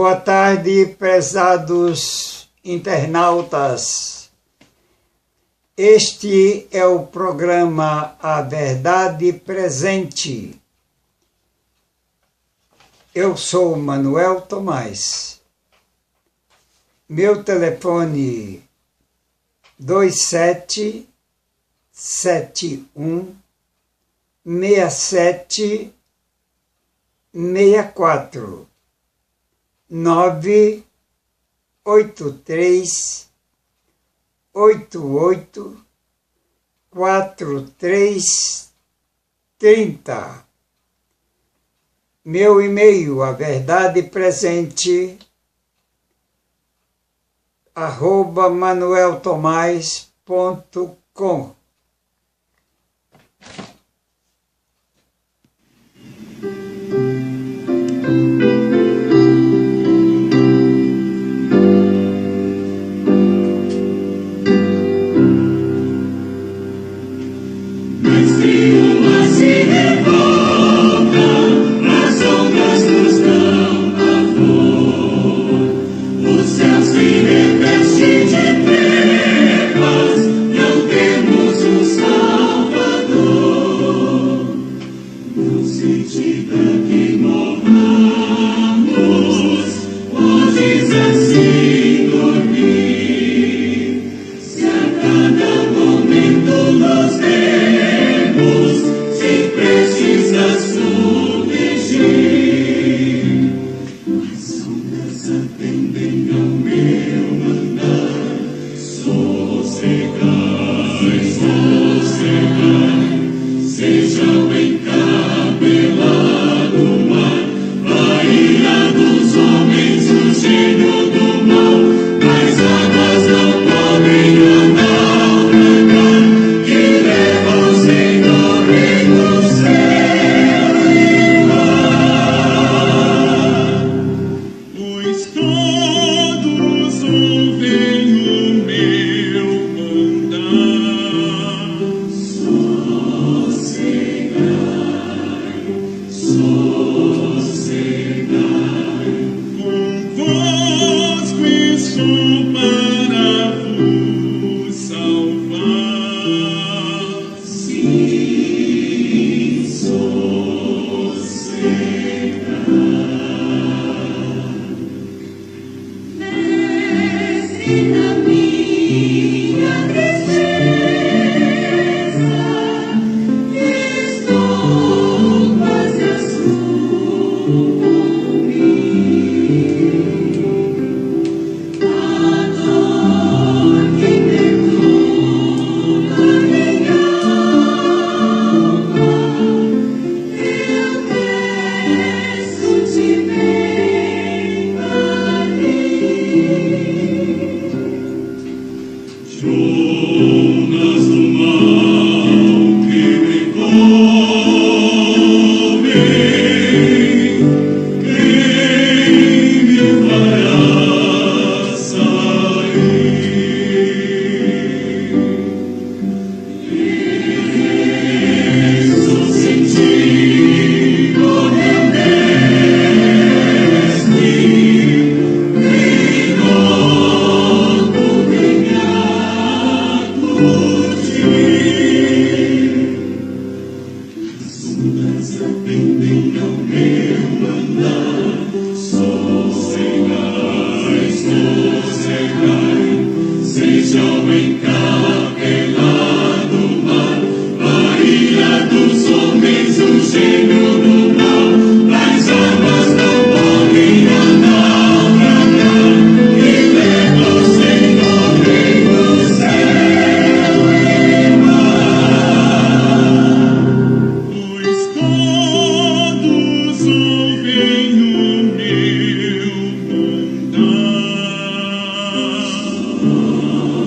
Boa tarde, prezados internautas. Este é o programa A Verdade Presente. Eu sou Manuel Tomás. Meu telefone 27716764 983884330. Meu e-mail, averdadepresente, @manueltomais.com.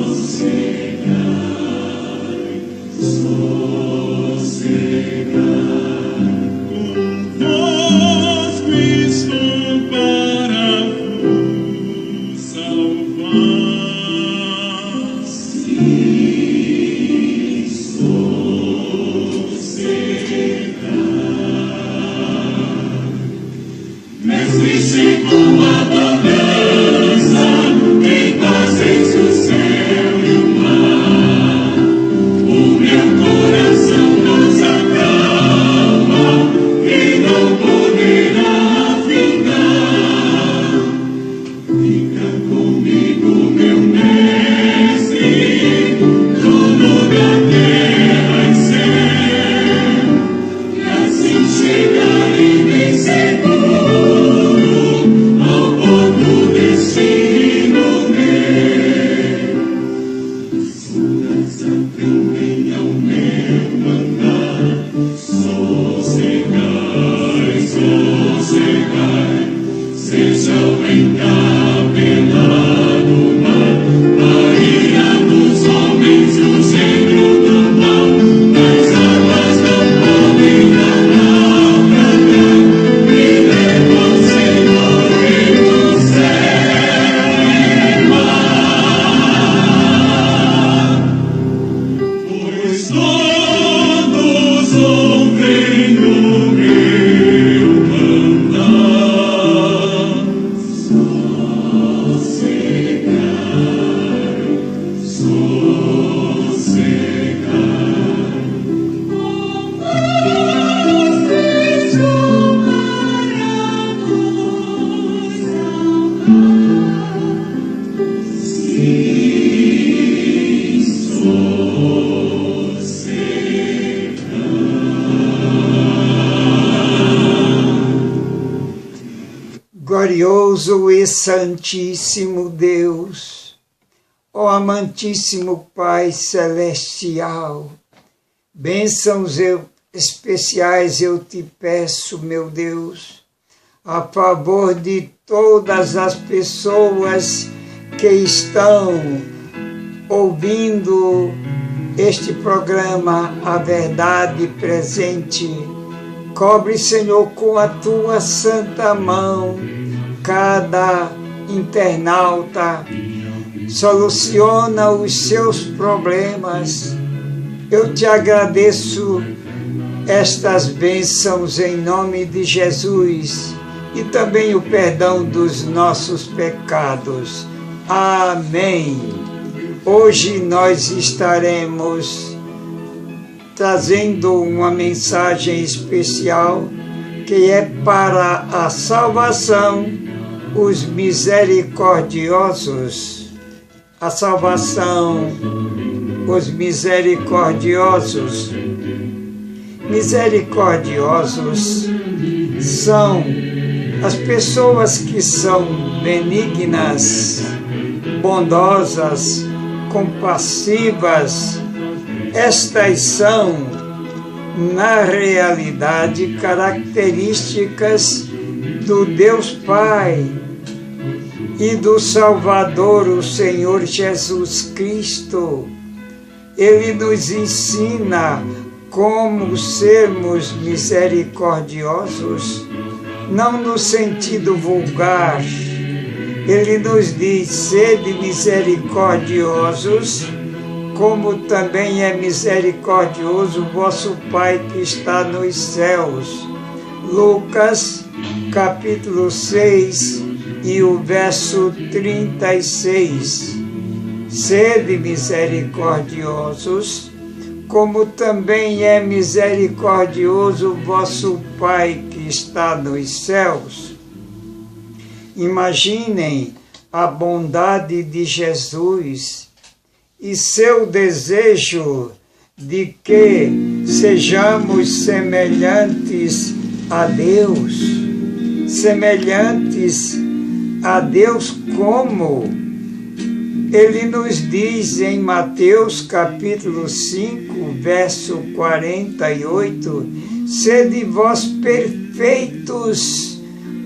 Você Glorioso e Santíssimo Deus, ó amantíssimo Pai Celestial, bênçãos especiais eu te peço, meu Deus, a favor de todas as pessoas que estão ouvindo este programa, A Verdade Presente. Cobre, Senhor, com a tua santa mão cada internauta, soluciona os seus problemas. Eu te agradeço estas bênçãos em nome de Jesus e também o perdão dos nossos pecados. Amém. Hoje nós estaremos trazendo uma mensagem especial que é para a salvação, os misericordiosos. A salvação, os misericordiosos. Misericordiosos são as pessoas que são benignas, bondosas, compassivas. Estas são, na realidade, características do Deus Pai e do Salvador, o Senhor Jesus Cristo. Ele nos ensina como sermos misericordiosos, não no sentido vulgar. Ele nos diz: sede misericordiosos, como também é misericordioso o vosso Pai que está nos céus. Lucas, capítulo 6, e o verso 36. Sede misericordiosos, como também é misericordioso o vosso Pai que está nos céus. Imaginem a bondade de Jesus e seu desejo de que sejamos semelhantes a Deus. Semelhantes a Deus como? Ele nos diz em Mateus capítulo 5, verso 48, sede vós perfeitos,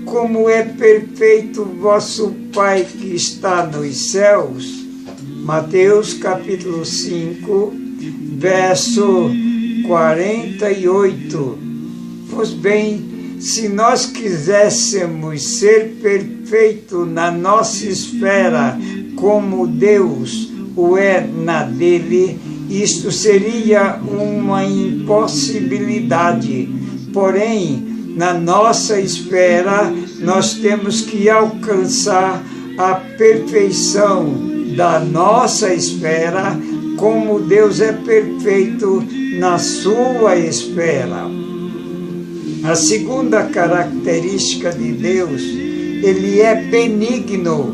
como é perfeito vosso Pai que está nos céus. Mateus capítulo 5, verso 48. Pois bem, se nós quiséssemos ser perfeitos na nossa esfera, como Deus o é na dele, isto seria uma impossibilidade. Porém, na nossa esfera, nós temos que alcançar a perfeição da nossa esfera, como Deus é perfeito na sua esfera. A segunda característica de Deus, ele é benigno.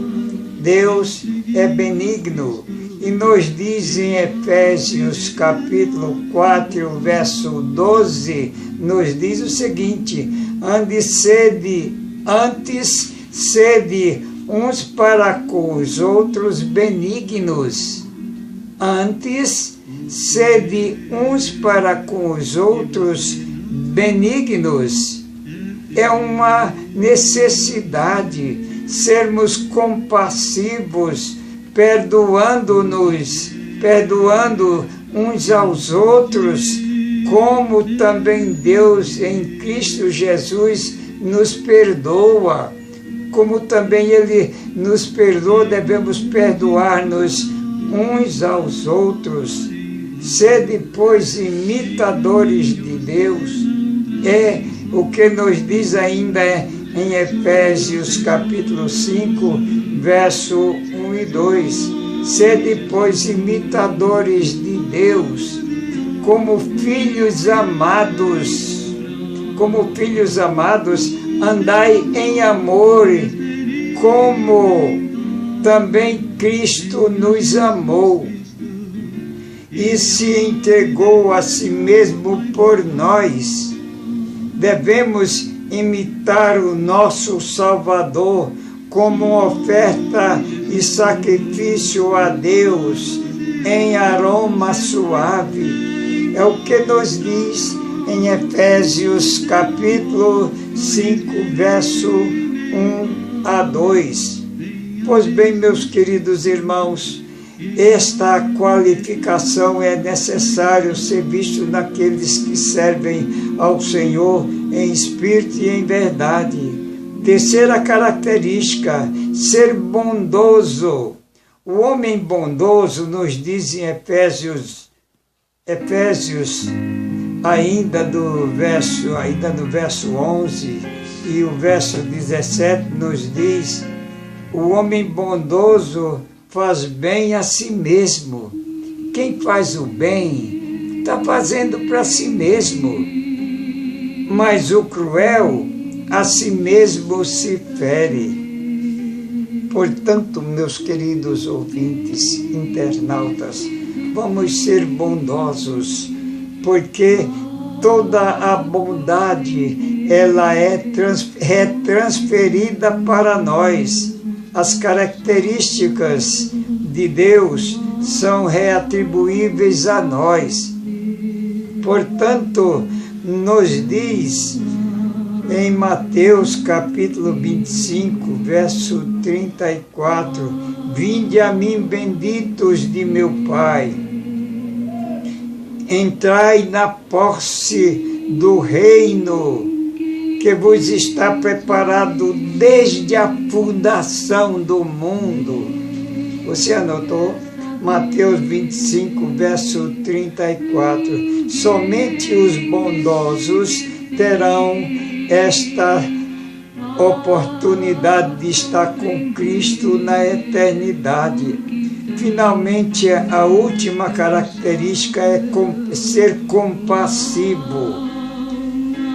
Deus é benigno. E nos diz em Efésios capítulo 4, verso 12, nos diz o seguinte: antes sede uns para com os outros benignos. Antes, sede uns para com os outros benignos. É uma necessidade sermos compassivos, perdoando uns aos outros, como também Deus em Cristo Jesus nos perdoa. Como também Ele nos perdoa, devemos perdoar-nos uns aos outros. Sede, pois, imitadores de Deus. É o que nos diz ainda em Efésios capítulo 5, verso 1 e 2. Sede, pois, imitadores de Deus, como filhos amados. Como filhos amados, andai em amor, como também Cristo nos amou e se entregou a si mesmo por nós. Devemos imitar o nosso Salvador, como oferta e sacrifício a Deus em aroma suave. É o que nos diz em Efésios capítulo 5, verso 1 a 2. Pois bem, meus queridos irmãos, esta qualificação é necessário ser visto naqueles que servem ao Senhor em espírito e em verdade. Terceira característica, ser bondoso. O homem bondoso nos diz em Efésios, ainda no verso 11 e o verso 17 nos diz: o homem bondoso faz bem a si mesmo. Quem faz o bem está fazendo para si mesmo, mas o cruel a si mesmo se fere. Portanto, meus queridos ouvintes, internautas, vamos ser bondosos, porque toda a bondade ela é transferida para nós. As características de Deus são reatribuíveis a nós. Portanto, nos diz em Mateus capítulo 25, verso 34, vinde a mim, benditos de meu Pai, entrai na posse do reino que vos está preparado desde a fundação do mundo. Você anotou? Mateus 25, verso 34. Somente os bondosos terão esta oportunidade de estar com Cristo na eternidade. Finalmente, a última característica é ser compassivo.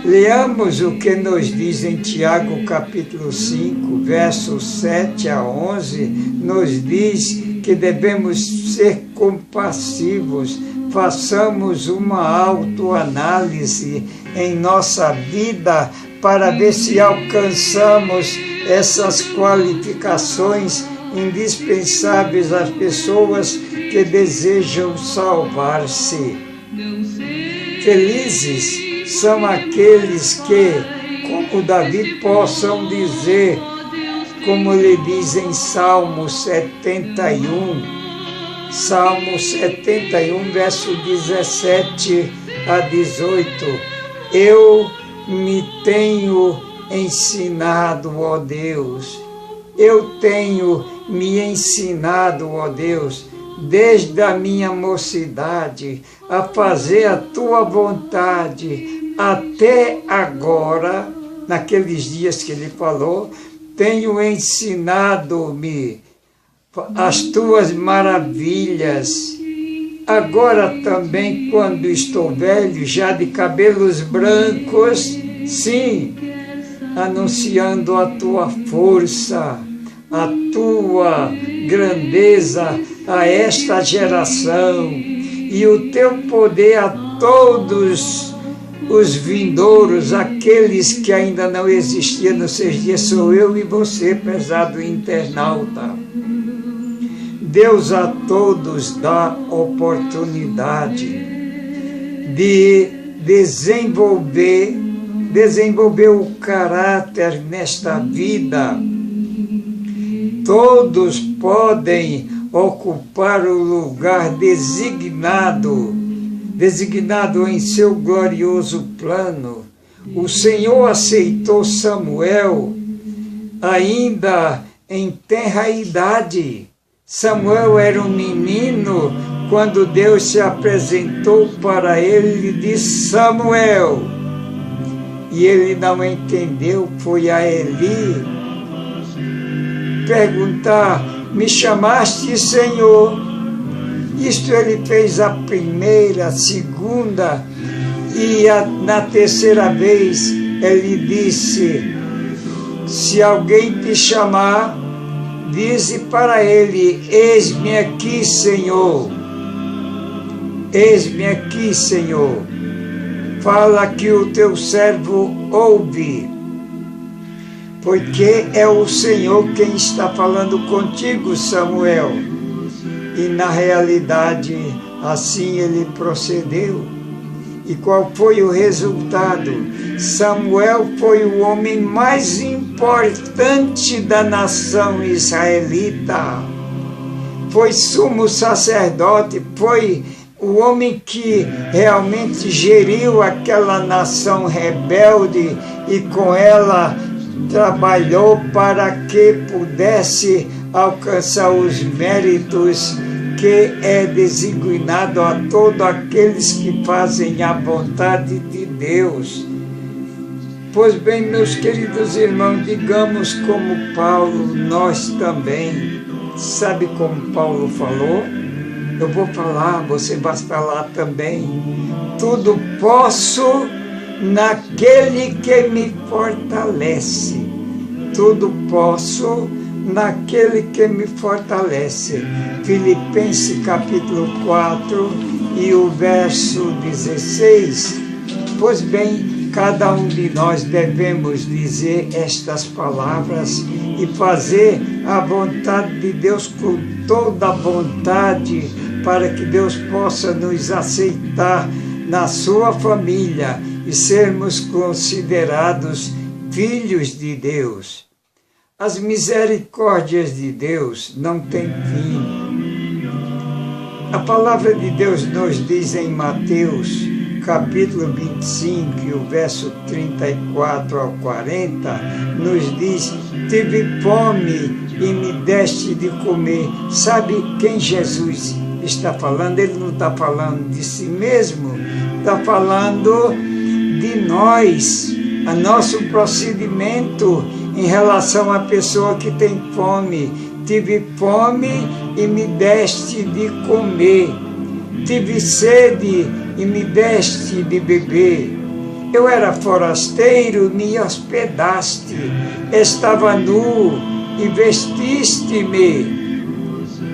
Leamos o que nos diz em Tiago capítulo 5, versos 7 a 11, nos diz que devemos ser compassivos. Façamos uma autoanálise em nossa vida para ver se alcançamos essas qualificações indispensáveis às pessoas que desejam salvar-se. Felizes são aqueles que, como Davi, possam dizer, como ele diz em Salmo 71, verso 17 a 18, eu me tenho ensinado, ó Deus, ó Deus, desde a minha mocidade, a fazer a tua vontade. Até agora, naqueles dias que ele falou, tenho ensinado-me as tuas maravilhas. Agora também, quando estou velho, já de cabelos brancos, sim, anunciando a tua força, a tua grandeza a esta geração e o teu poder a todos os vindouros, aqueles que ainda não existiam nos seus dias. Sou eu e você, prezado internauta. Deus a todos dá oportunidade de desenvolver o caráter nesta vida. Todos podem ocupar o lugar designado em seu glorioso plano. O Senhor aceitou Samuel ainda em tenra idade. Samuel era um menino quando Deus se apresentou para ele e disse: Samuel. E ele não entendeu, foi a Eli perguntar: me chamaste, Senhor? Isto ele fez a primeira, a segunda e na terceira vez ele disse: se alguém te chamar, dize para ele: eis-me aqui, Senhor. Eis-me aqui, Senhor. Fala que o teu servo ouve. porque é o Senhor quem está falando contigo, Samuel. E na realidade, assim ele procedeu. E qual foi o resultado? Samuel foi o homem mais importante da nação israelita. Foi sumo sacerdote, foi o homem que realmente geriu aquela nação rebelde e com ela trabalhou para que pudesse alcançar os méritos que é designado a todos aqueles que fazem a vontade de Deus. Pois bem, meus queridos irmãos, digamos como Paulo, nós também. Sabe como Paulo falou? Eu vou falar, você vai falar também. Tudo posso naquele que me fortalece. Tudo posso naquele que me fortalece. Filipenses capítulo 4 e o verso 16. Pois bem, cada um de nós devemos dizer estas palavras e fazer a vontade de Deus com toda a vontade, para que Deus possa nos aceitar na sua família e sermos considerados filhos de Deus. As misericórdias de Deus não têm fim. A palavra de Deus nos diz em Mateus, capítulo 25, o verso 34 ao 40, nos diz: tive fome e me deste de comer. Sabe quem Jesus está falando? Ele não está falando de si mesmo, está falando de nós, a nosso procedimento em relação à pessoa que tem fome. Tive fome e me deste de comer. Tive sede e me deste de beber. Eu era forasteiro, me hospedaste. Estava nu e vestiste-me.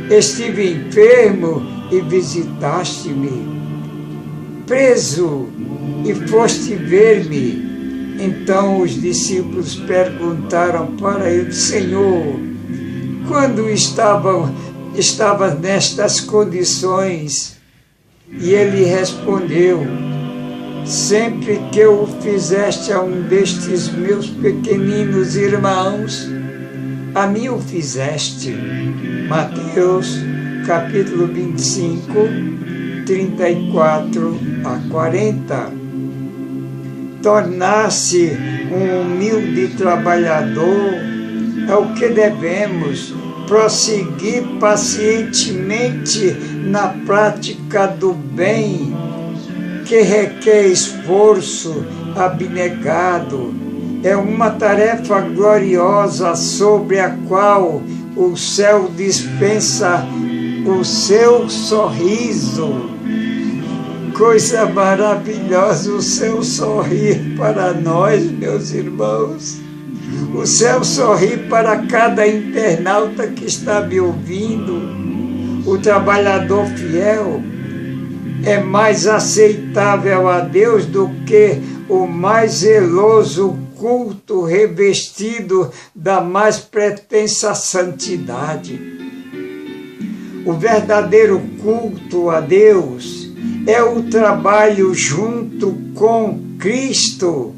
Estive enfermo e visitaste-me. Preso e foste ver-me. Então os discípulos perguntaram para ele: Senhor, quando estava nestas condições? E ele respondeu: sempre que o fizeste a um destes meus pequeninos irmãos, a mim o fizeste. Mateus capítulo 25, 34 a 40. Tornar-se um humilde trabalhador é o que devemos, prosseguir pacientemente na prática do bem, que requer esforço abnegado. É uma tarefa gloriosa sobre a qual o céu dispensa o seu sorriso. Coisa maravilhosa o seu sorrir para nós, meus irmãos. O céu sorri para cada internauta que está me ouvindo. O trabalhador fiel é mais aceitável a Deus do que o mais zeloso culto revestido da mais pretensa santidade. O verdadeiro culto a Deus é o trabalho junto com Cristo.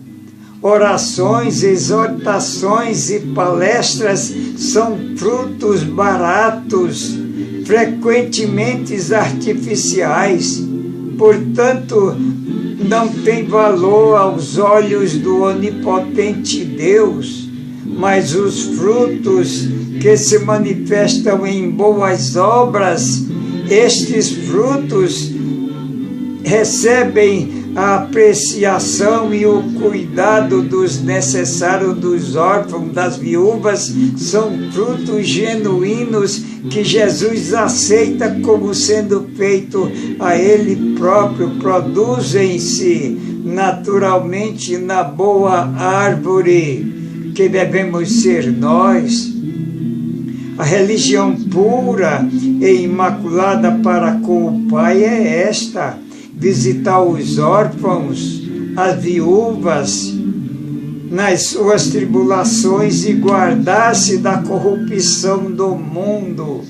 Orações, exortações e palestras são frutos baratos, frequentemente artificiais. Portanto, não tem valor aos olhos do onipotente Deus, mas os frutos que se manifestam em boas obras, estes frutos recebem a apreciação e o cuidado dos necessários, dos órfãos, das viúvas, são frutos genuínos que Jesus aceita como sendo feito a Ele próprio. Produzem-se naturalmente na boa árvore que devemos ser nós. A religião pura e imaculada para com o Pai é esta: visitar os órfãos, as viúvas nas suas tribulações e guardar-se da corrupção do mundo,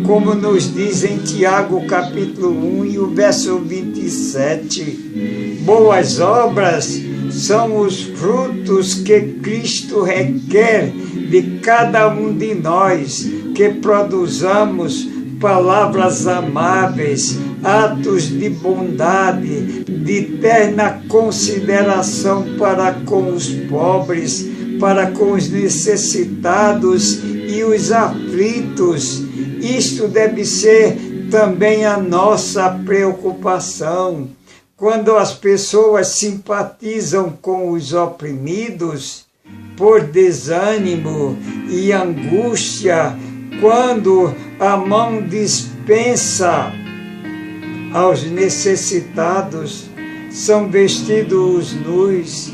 como nos diz em Tiago capítulo 1 e o verso 27. Boas obras são os frutos que Cristo requer de cada um de nós, que produzamos palavras amáveis, atos de bondade, de terna consideração para com os pobres, para com os necessitados e os aflitos. Isto deve ser também a nossa preocupação. Quando as pessoas simpatizam com os oprimidos, por desânimo e angústia, quando a mão dispensa aos necessitados, são vestidos nus.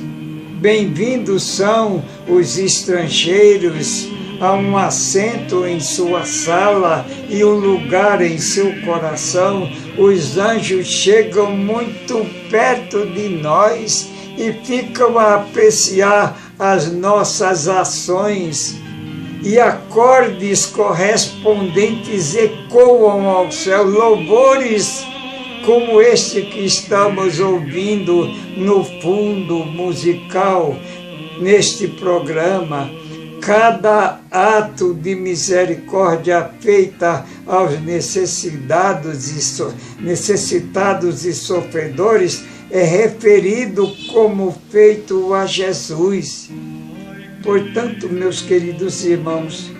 Bem-vindos são os estrangeiros a um assento em sua sala e um lugar em seu coração. Os anjos chegam muito perto de nós e ficam a apreciar as nossas ações, e acordes correspondentes ecoam ao céu, louvores como este que estamos ouvindo no fundo musical neste programa. Cada ato de misericórdia feita aos necessitados e sofredores é referido como feito a Jesus. Portanto, meus queridos irmãos,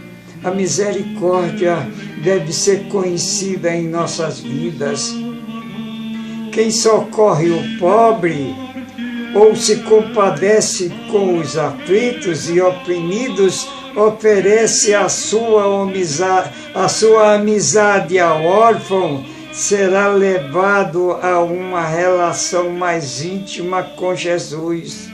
a misericórdia deve ser conhecida em nossas vidas. Quem socorre o pobre ou se compadece com os aflitos e oprimidos, oferece a sua amizade ao órfão, será levado a uma relação mais íntima com Jesus.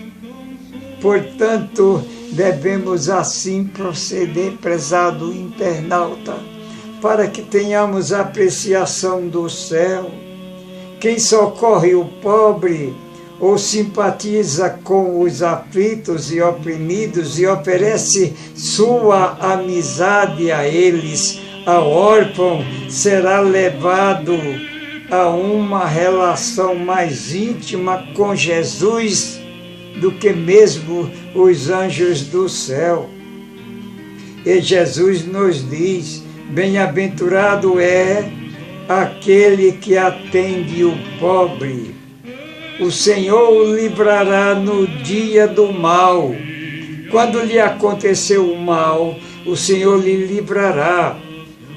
Portanto, devemos assim proceder, prezado internauta, para que tenhamos apreciação do céu. Quem socorre o pobre ou simpatiza com os aflitos e oprimidos e oferece sua amizade a eles, ao órfão, será levado a uma relação mais íntima com Jesus do que mesmo os anjos do céu. E Jesus nos diz: bem-aventurado é aquele que atende o pobre. O Senhor o livrará no dia do mal. Quando lhe aconteceu o mal, o Senhor lhe livrará.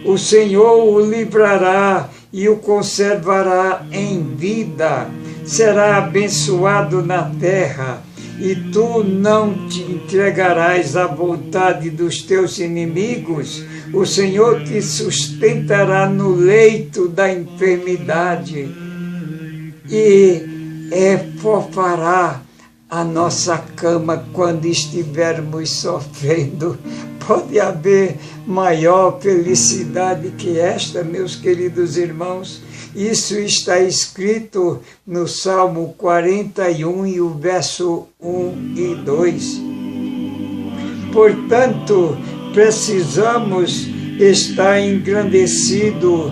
O Senhor o livrará e o conservará em vida. Será abençoado na terra, e tu não te entregarás à vontade dos teus inimigos. O Senhor te sustentará no leito da enfermidade e fofará a nossa cama quando estivermos sofrendo. Pode haver maior felicidade que esta, meus queridos irmãos? Isso está escrito no Salmo 41 e o verso 1 e 2. Portanto, precisamos estar engrandecido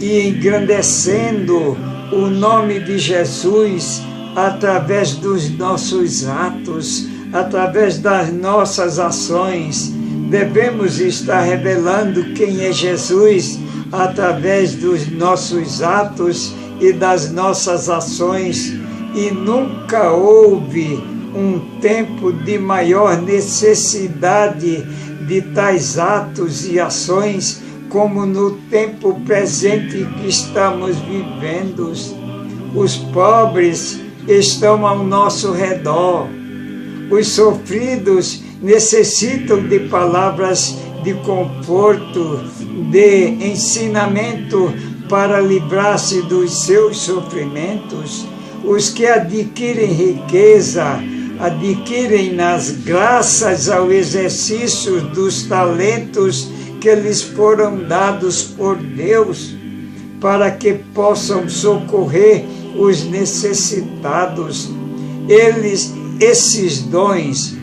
e engrandecendo o nome de Jesus através dos nossos atos, através das nossas ações. Devemos estar revelando quem é Jesus através dos nossos atos e das nossas ações. E nunca houve um tempo de maior necessidade de tais atos e ações como no tempo presente que estamos vivendo. Os pobres estão ao nosso redor. Os sofridos necessitam de palavras de conforto, de ensinamento para livrar-se dos seus sofrimentos. Os que adquirem riqueza, adquirem nas graças ao exercício dos talentos que lhes foram dados por Deus, para que possam socorrer os necessitados. Eles esses dons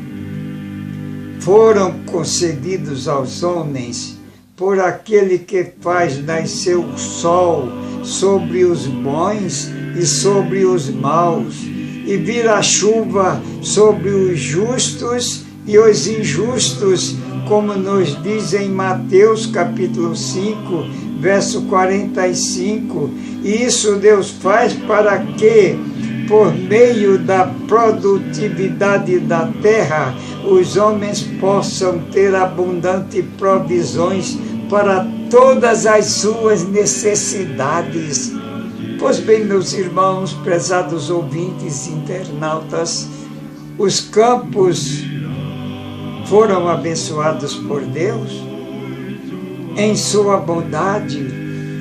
foram concedidos aos homens por aquele que faz nascer o sol sobre os bons e sobre os maus, e vira chuva sobre os justos e os injustos, como nos diz em Mateus capítulo 5, verso 45. E isso Deus faz para que, por meio da produtividade da terra, os homens possam ter abundantes provisões para todas as suas necessidades. Pois bem, meus irmãos, prezados ouvintes e internautas, os campos foram abençoados por Deus. Em sua bondade,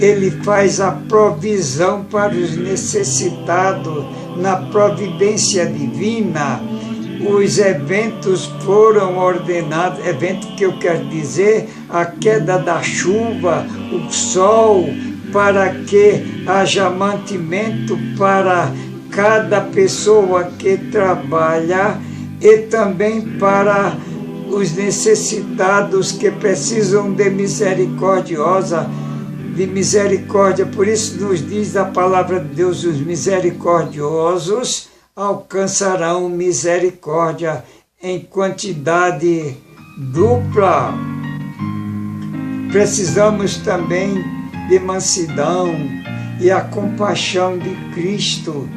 Ele faz a provisão para os necessitados na providência divina. Os eventos foram ordenados, evento que eu quero dizer, a queda da chuva, o sol, para que haja mantimento para cada pessoa que trabalha e também para os necessitados que precisam de misericórdia. Por isso nos diz a palavra de Deus, os misericordiosos alcançarão misericórdia em quantidade dupla. Precisamos também de mansidão e a compaixão de Cristo.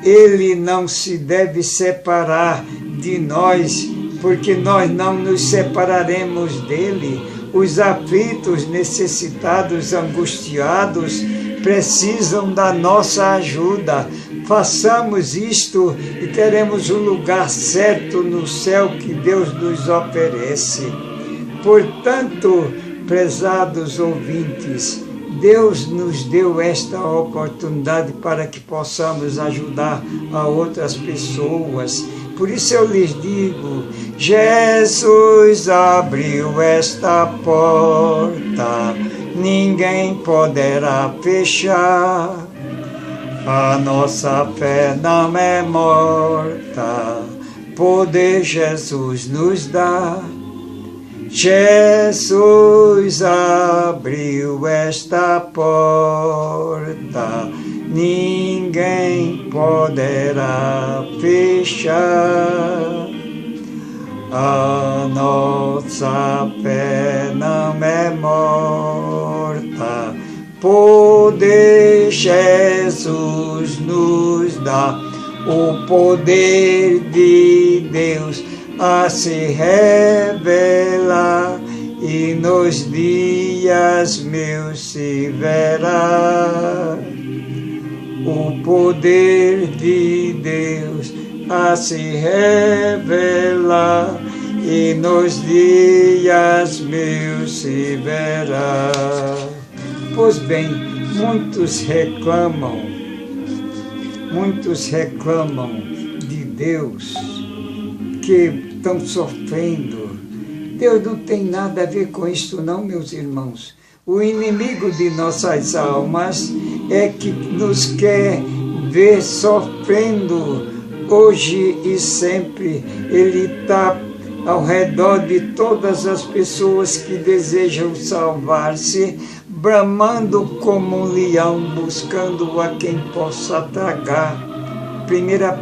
Ele não se deve separar de nós, porque nós não nos separaremos dele. Os aflitos, necessitados, angustiados, precisam da nossa ajuda. Façamos isto e teremos o lugar certo no céu que Deus nos oferece. Portanto, prezados ouvintes, Deus nos deu esta oportunidade para que possamos ajudar a outras pessoas. Por isso eu lhes digo, Jesus abriu esta porta, ninguém poderá fechar. A nossa fé não é morta, poder Jesus nos dá. Jesus abriu esta porta, ninguém poderá fechar. A nossa fé não é morta, poder Jesus nos dá. O poder de Deus a se revelar, e nos dias meus se verá. O poder de Deus a se revelar, e nos dias meus se verá. Pois bem, muitos reclamam de Deus, que estão sofrendo. Deus não tem nada a ver com isso não, meus irmãos. O inimigo de nossas almas é que nos quer ver sofrendo hoje e sempre. Ele está ao redor de todas as pessoas que desejam salvar-se, bramando como um leão, buscando a quem possa tragar. 1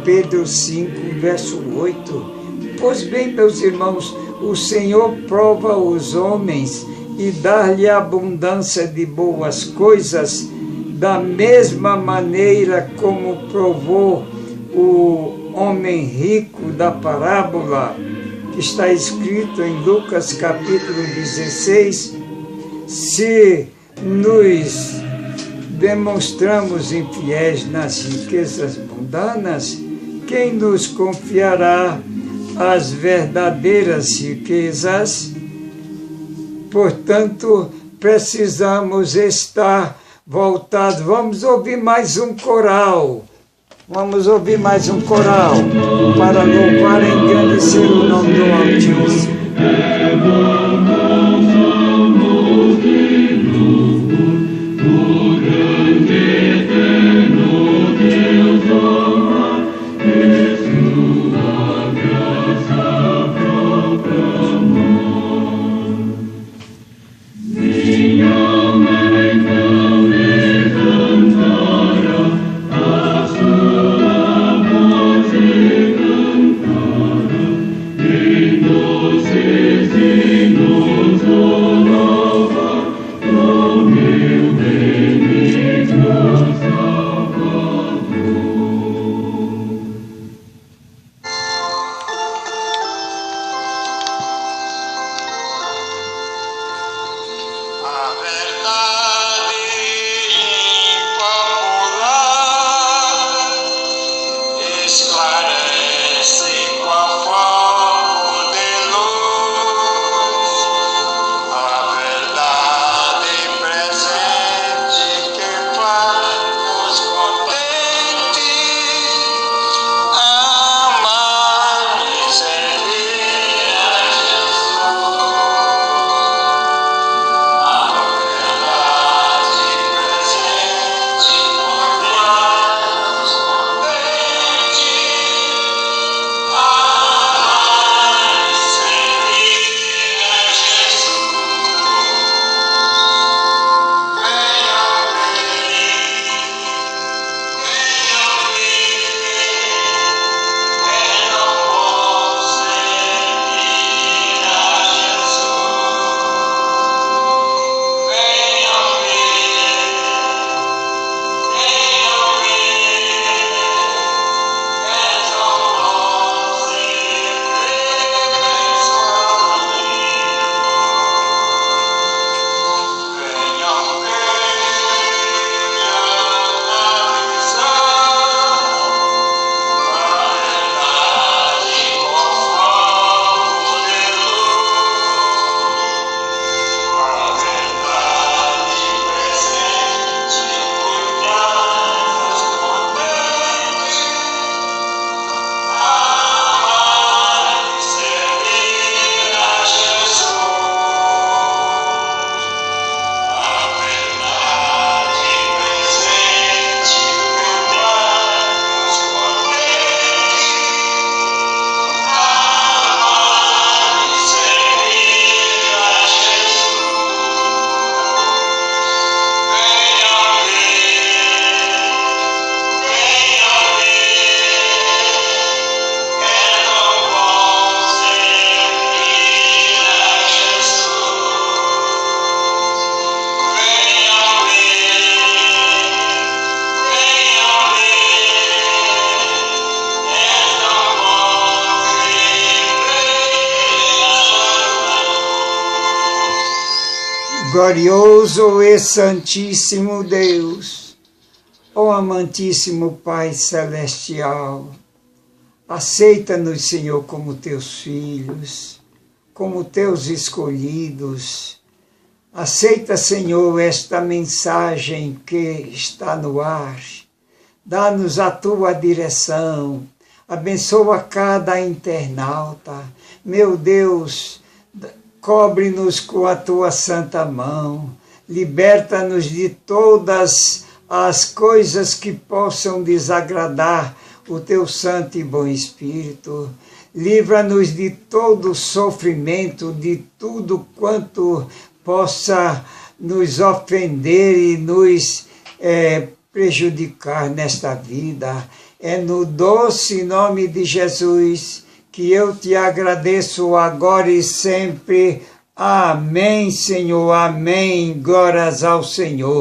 Pedro 5, verso 8. Pois bem, meus irmãos, o Senhor prova os homens e dá-lhe abundância de boas coisas, da mesma maneira como provou o homem rico da parábola, que está escrito em Lucas capítulo 16. Se nos demonstramos infiéis nas riquezas mundanas, quem nos confiará as verdadeiras riquezas? Portanto, precisamos estar voltados. Vamos ouvir mais um coral. Vamos ouvir mais um coral para louvar e engrandecer o nome do Altíssimo. Deus, glorioso e santíssimo Deus, ó amantíssimo Pai celestial, aceita-nos, Senhor, como teus filhos, como teus escolhidos. Aceita, Senhor, esta mensagem que está no ar. Dá-nos a tua direção. Abençoa cada internauta. Meu Deus, cobre-nos com a tua santa mão. Liberta-nos de todas as coisas que possam desagradar o teu santo e bom Espírito. Livra-nos de todo sofrimento, de tudo quanto possa nos ofender e nos prejudicar nesta vida. É no doce nome de Jesus que eu te agradeço agora e sempre. Amém, Senhor. Amém. Glórias ao Senhor.